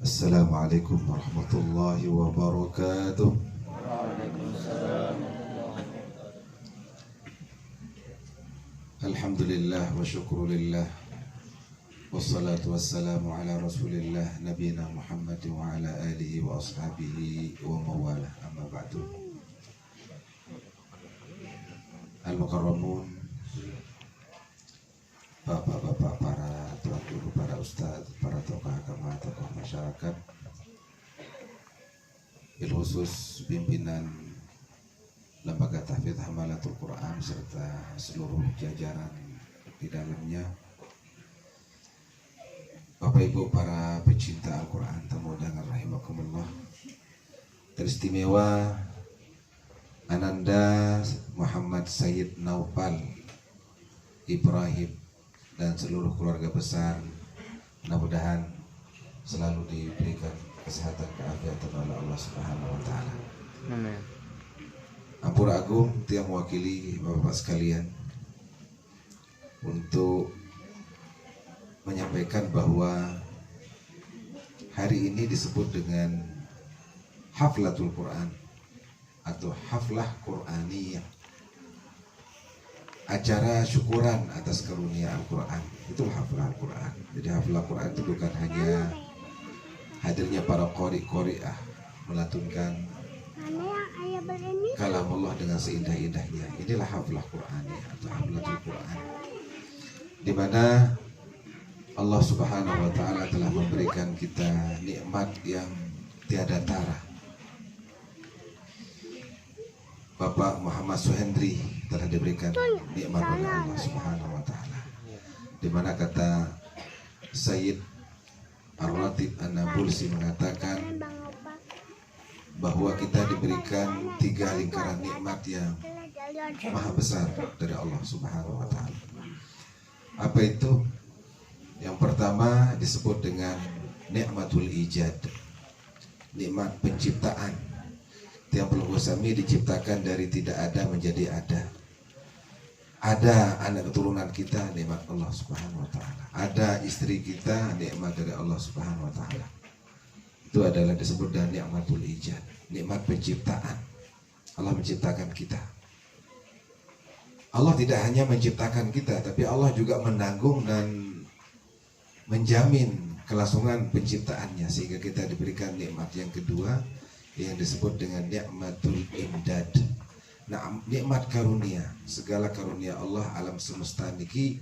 Assalamualaikum warahmatullahi wabarakatuh. Alhamdulillah wa syukrulillah, wassalatu wassalamu ala rasulillah nabiyina Muhammad wa ala alihi wa ashabihi wa mawalah, amma ba'du. Al-Mukarramun, bapak-bapak, para tuan guru, para ustadz, para tokoh agama, tokoh masyarakat, bil khusus pimpinan Lembaga Tahfidz Hamalatul Quran serta seluruh jajaran di dalamnya, Bapak Ibu para pecinta Al-Quran, tamu undangan rahimakumullah. Teristimewa Ananda Muhammad Sayyid Naufal Ibrahim dan seluruh keluarga besar, mudah-mudahan selalu diberikan kesehatan keafiatan oleh Allah Subhanahu wa taala. Amin. Ampura Agung yang mewakili Bapak sekalian untuk menyampaikan bahwa hari ini disebut dengan Haflatul Quran atau Haflah Quraniyah, acara syukuran atas karunia Al-Quran. Itulah Haflah Al-Quran. Jadi Haflah Quran itu bukan hanya hadirnya para qori-qori'ah melantunkan kalamullah dengan seindah-indahnya. Inilah Haflah Quraniyah atau Haflatul Quran, di mana Allah Subhanahu wa taala telah memberikan kita nikmat yang tiada tara. Bapak Muhammad Suhendri telah diberikan nikmat oleh Allah Subhanahu wa taala, di mana kata Sayyid Ar-Ratib An-Nabulsi mengatakan bahwa kita diberikan 3 lingkaran nikmat yang maha besar dari Allah Subhanahu wa taala. Apa itu? Yang pertama disebut dengan nikmatul ijad, nikmat penciptaan. Tiap Gosami diciptakan dari tidak ada menjadi ada. Ada anak keturunan kita, nikmat Allah Subhanahu wa taala. Ada istri kita, nikmat dari Allah Subhanahu wa taala. Itu adalah disebut dengan nikmatul ijad, nikmat penciptaan. Allah menciptakan kita. Allah tidak hanya menciptakan kita, tapi Allah juga menanggung dan menjamin kelangsungan penciptaannya, sehingga kita diberikan nikmat yang kedua yang disebut dengan nikmatul imdad. Nah, nikmat karunia, segala karunia Allah alam semesta niki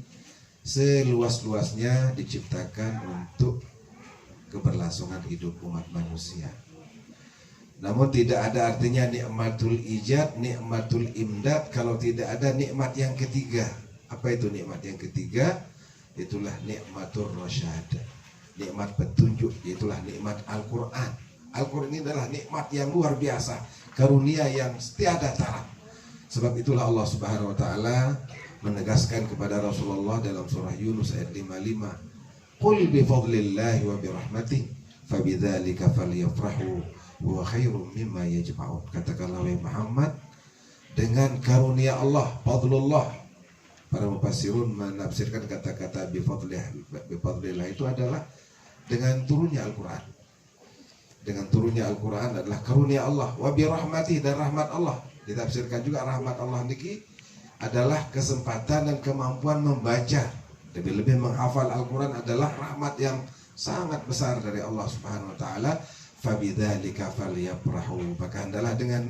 seluas-luasnya diciptakan untuk keberlangsungan hidup umat manusia. Namun tidak ada artinya nikmatul ijad, nikmatul imdad kalau tidak ada nikmat yang ketiga. Apa itu nikmat yang ketiga? Itulah nikmatur rasyad, nikmat petunjuk, itulah nikmat Al-Quran. Al-Quran ini adalah nikmat yang luar biasa, karunia yang tiada tara. Sebab itulah Allah Subhanahu wa taala menegaskan kepada Rasulullah dalam surah Yunus ayat 55, Qul bifadlillahi wa birahmatih fabidzalika falyafrahu huwa khairum mimma yajma'un. Katakanlah wahai Muhammad, dengan karunia Allah, fadlullah. Para mufassirun menafsirkan kata-kata bifadlillah itu adalah dengan turunnya Al-Quran. Dengan turunnya Al-Quran adalah karunia Allah. Wa birahmatih, dan rahmat Allah. Ditafsirkan juga rahmat Allah niki adalah kesempatan dan kemampuan membaca. Lebih-lebih menghafal Al-Quran adalah rahmat yang sangat besar dari Allah Subhanahu wa taala. Fabidzalika falyafrahu, maka adalah dengan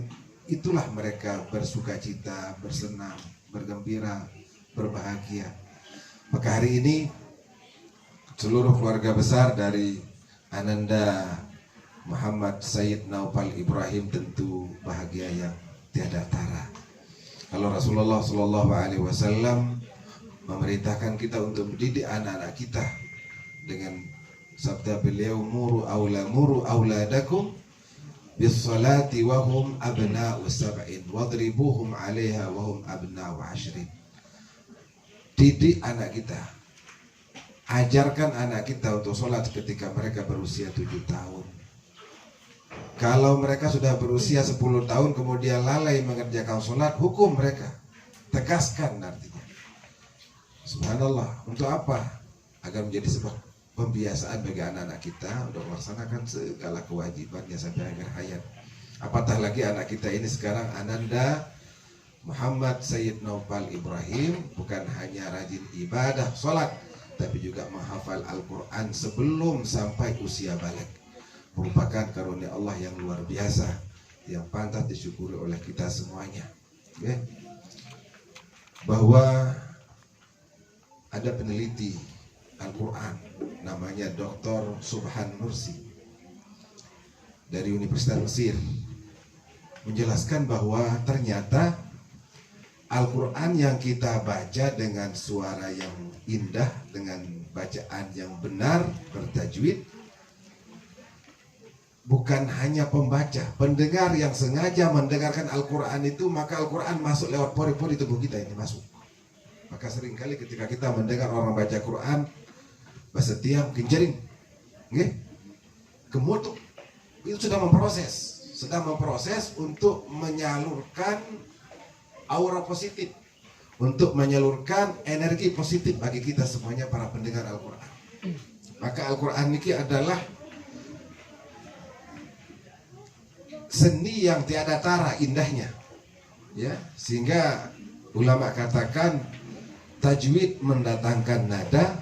itulah mereka bersukacita, bersenang, bergembira, berbahagia. Maka hari ini seluruh keluarga besar dari Ananda Muhammad Sayyid Naufal Ibrahim tentu bahagia yang tiada tara. Kalau Rasulullah SAW memerintahkan kita untuk mendidik anak-anak kita dengan sabda beliau, muru auladakum bis salati wa hum abna'u sab'in wadribuhum 'alaiha wa hum abna'u 'ashrin. Didik anak kita, ajarkan anak kita untuk sholat ketika mereka berusia 7 tahun. Kalau mereka sudah berusia 10 tahun kemudian lalai mengerjakan sholat, hukum mereka, tegaskan artinya. Subhanallah, untuk apa? Agar menjadi sebab pembiasaan bagi anak-anak kita untuk melaksanakan segala kewajibannya sampai akhir hayat. Apatah lagi anak kita ini sekarang Ananda Muhammad Sayyid Naufal Ibrahim bukan hanya rajin ibadah sholat, tapi juga menghafal Al-Quran sebelum sampai usia balik. Merupakan karunia Allah yang luar biasa, yang pantas disyukuri oleh kita semuanya. Bahwa ada peneliti Al-Quran namanya Dr. Subhan Nursi dari Universitas Mesir menjelaskan bahwa ternyata Al-Quran yang kita baca dengan suara yang indah, dengan bacaan yang benar, bertajwid, bukan hanya pembaca, pendengar yang sengaja mendengarkan Al-Quran itu, maka Al-Quran masuk lewat pori-pori tubuh kita ini masuk. Maka seringkali ketika kita mendengar orang baca Quran, bahasa tiang, kenjering, kemutuk, itu sedang memproses untuk menyalurkan aura positif, untuk menyalurkan energi positif bagi kita semuanya para pendengar Al-Quran. Maka Al-Quran ini adalah seni yang tiada tara indahnya, ya, sehingga ulama katakan tajwid mendatangkan nada,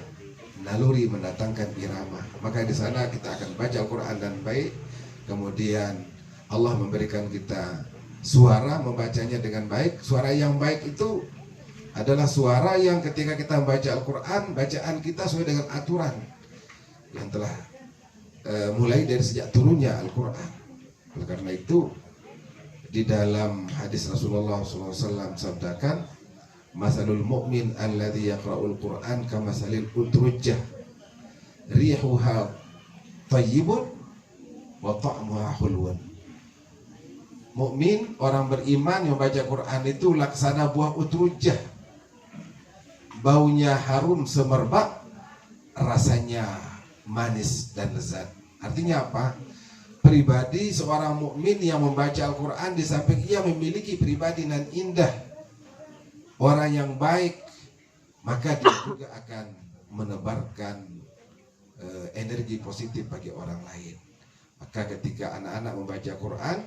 naluri mendatangkan irama. Maka di sana kita akan baca Al-Quran dan baik, kemudian Allah memberikan kita suara membacanya dengan baik. Suara yang baik itu adalah suara yang ketika kita membaca Al-Quran, bacaan kita sesuai dengan aturan yang telah mulai dari sejak turunnya Al-Quran. Oleh karena itu di dalam hadis Rasulullah SAW sabdakan, masalul mu'min alladhi yaqra'ul Qur'an kamasalil udrujah rihuha tayyibun wa ta'muha hulwan. Mukmin, orang beriman yang baca Quran itu laksana buah utrujah, baunya harum semerbak, rasanya manis dan lezat. Artinya apa? Pribadi seorang mukmin yang membaca Al-Quran, di samping ia memiliki pribadi yang indah, orang yang baik, maka dia juga akan menebarkan energi positif bagi orang lain. Maka ketika anak-anak membaca Quran,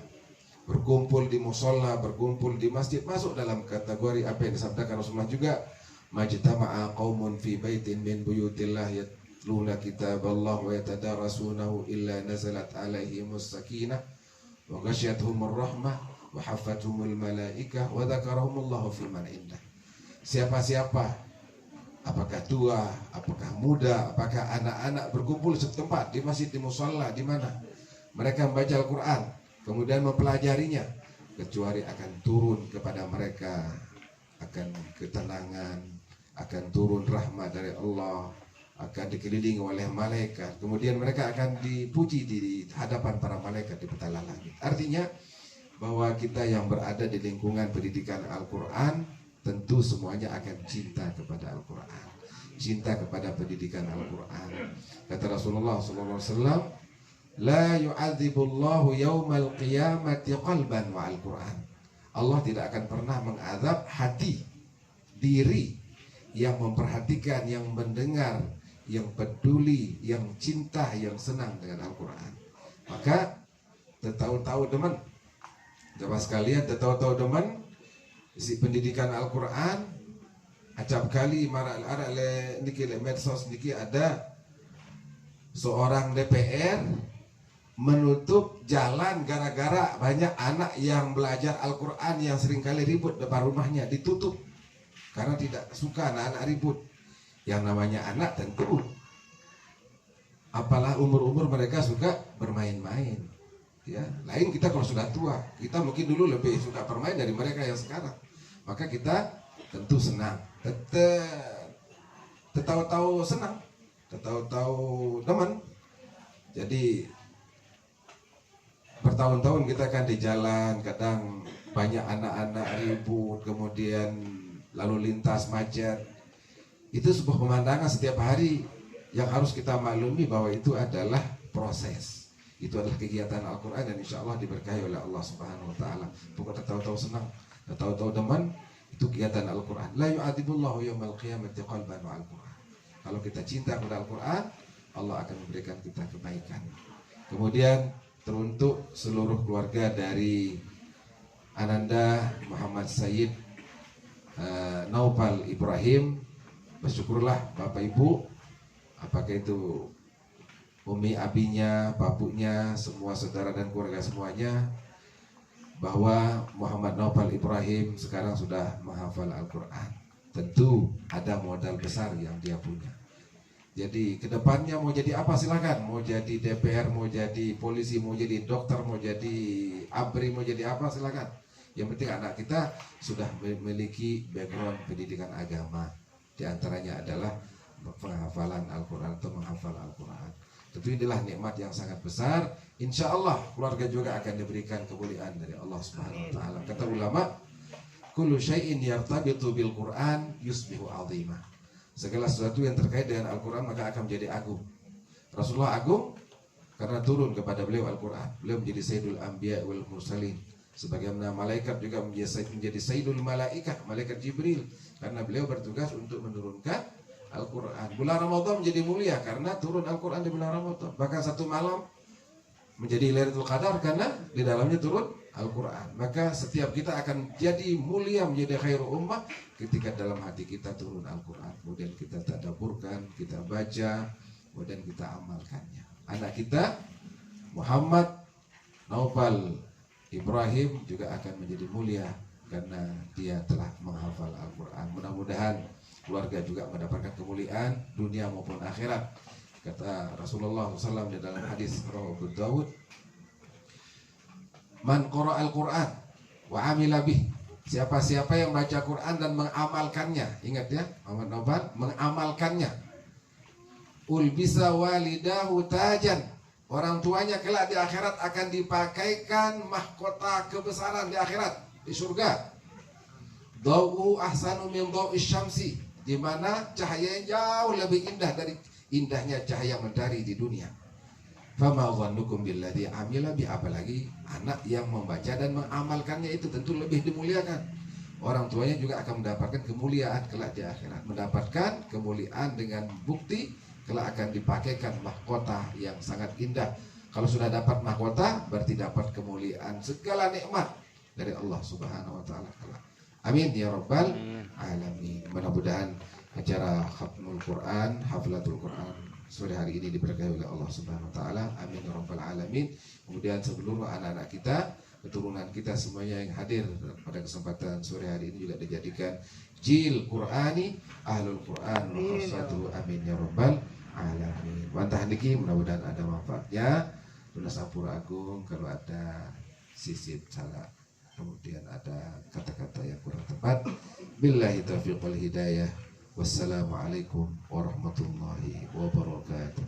berkumpul di musola, berkumpul di masjid, masuk dalam kategori apa yang disabdakan Rasulullah juga, majtama'a qaumun fi baitin min buyutillah yatluna kitaballah wa yatadarasunahu illa nazalat alaihimus sakinah wa ghasyiyatuhumur rahmah wa hafathumul malaikah wa dzakarahumullahu fi man indah. Siapa-siapa, apakah tua, apakah muda, apakah anak-anak, berkumpul setempat di masjid, di musola, di mana mereka membaca Al-Quran, kemudian mempelajarinya, kecuali akan turun kepada mereka akan ketenangan, akan turun rahmat dari Allah, akan dikelilingi oleh malaikat, kemudian mereka akan dipuji di hadapan para malaikat di petala langit. Artinya bahwa kita yang berada di lingkungan pendidikan Al-Quran tentu semuanya akan cinta kepada Al-Quran, cinta kepada pendidikan Al-Quran. Kata Rasulullah SAW, la yu'adzibullahu yawmal qiyamati qalban wa al-Quran. Allah tidak akan pernah mengazab hati, diri yang memperhatikan, yang mendengar, yang peduli, yang cinta, yang senang dengan Al-Quran. Maka tahu-tahu demen, jamaah sekalian, tahu-tahu demen isi pendidikan Al-Quran. Acap kali marah le niki le medsos niki ada seorang DPR menutup jalan gara-gara banyak anak yang belajar Al-Quran yang seringkali ribut depan rumahnya, ditutup karena tidak suka anak-anak ribut. Yang namanya anak tentu apalah umur-umur mereka suka bermain-main, ya. Lain kita kalau sudah tua, kita mungkin dulu lebih suka bermain dari mereka yang sekarang. Maka kita tentu senang, tahu-tahu senang, tahu-tahu teman. Jadi bertahun-tahun kita kan di jalan, kadang banyak anak-anak ribut, kemudian lalu lintas macet. Itu sebuah pemandangan setiap hari yang harus kita maklumi bahwa itu adalah proses. Itu adalah kegiatan Al-Quran dan insya Allah diberkahi oleh Allah Subhanahu Wa Taala. Bukan tahu-tahu senang, tahu-tahu deman, itu kegiatan Al-Quran. La yu'adzibullahu yawmal qiyamati qalban wa al-Quran. Kalau kita cinta kepada Al-Quran, Allah akan memberikan kita kebaikan. Kemudian teruntuk seluruh keluarga dari Ananda Muhammad Sayyid Naufal Ibrahim, bersyukurlah Bapak Ibu, apakah itu umi abinya, bapunya, semua saudara dan keluarga semuanya, bahwa Muhammad Naufal Ibrahim sekarang sudah menghafal Al-Quran. Tentu ada modal besar yang dia punya. Jadi kedepannya mau jadi apa silakan, mau jadi DPR, mau jadi polisi, mau jadi dokter, mau jadi ABRI, mau jadi apa silakan. Yang penting anak kita sudah memiliki background pendidikan agama. Di antaranya adalah penghafalan Al-Quran atau menghafal Al-Quran. Tentu inilah nikmat yang sangat besar. Insya Allah keluarga juga akan diberikan kemuliaan dari Allah Subhanahu Wa Taala. Kata ulama, kullu syai'in yartabitu bil Quran yusbihu azimah. Segala sesuatu yang terkait dengan Al-Quran maka akan menjadi agung. Rasulullah agung karena turun kepada beliau Al-Quran. Beliau menjadi Sayyidul Anbiya wal Mursalin. Sebagaimana malaikat juga menjadi Sayyidul Malaikah, malaikat Jibril, karena beliau bertugas untuk menurunkan Al-Quran. Bulan Ramadan menjadi mulia karena turun Al-Quran di bulan Ramadan. Bahkan satu malam menjadi Lailatul Qadar karena di dalamnya turun Al-Quran. Maka setiap kita akan jadi mulia, menjadi khairu ummah ketika dalam hati kita turun Al-Quran. Kemudian kita tadabburkan, kita baca, kemudian kita amalkannya. Anak kita Muhammad Naufal Ibrahim juga akan menjadi mulia karena dia telah menghafal Al-Quran. Mudah-mudahan keluarga juga mendapatkan kemuliaan dunia maupun akhirat. Kata Rasulullah SAW di dalam hadis Rawahu Abu Dawud, man qara al-Quran wa amila bih, siapa-siapa yang baca Quran dan mengamalkannya, ingat ya, Muhammad Naufal mengamalkannya, ulbisa walidahu tajan, orang tuanya kelak di akhirat akan dipakaikan mahkota kebesaran di akhirat, di surga. Dawu ahsanu min dawi syamsi, di mana cahayanya jauh lebih indah dari indahnya cahaya mentari di dunia. Fama dhannukum billadzi amila bi, apalagi anak yang membaca dan mengamalkannya itu tentu lebih dimuliakan. Orang tuanya juga akan mendapatkan kemuliaan kelak di akhirat, mendapatkan kemuliaan dengan bukti kelak akan dipakaikan mahkota yang sangat indah. Kalau sudah dapat mahkota berarti dapat kemuliaan, segala nikmat dari Allah Subhanahu Wa Taala. Amin ya rabbal alamin. Mudah-mudahan acara Khatmul Quran, Haflatul Quran sore hari ini diberkahi oleh Allah Subhanahu Wa Taala. Amin ya rabbal alamin. Kemudian seluruh anak-anak kita, keturunan kita semuanya yang hadir pada kesempatan sore hari ini juga dijadikan jil Qurani, ahlul Quran wa khassatuhu. Amin ya rabbal alamin. Wantah niki mudah-mudahan ada manfaatnya. Tunas Sampura Agung kalau ada sisip salah, kemudian ada kata-kata yang kurang tepat, billahi taufiq wal hidayah. Wassalamualaikum warahmatullahi wabarakatuh.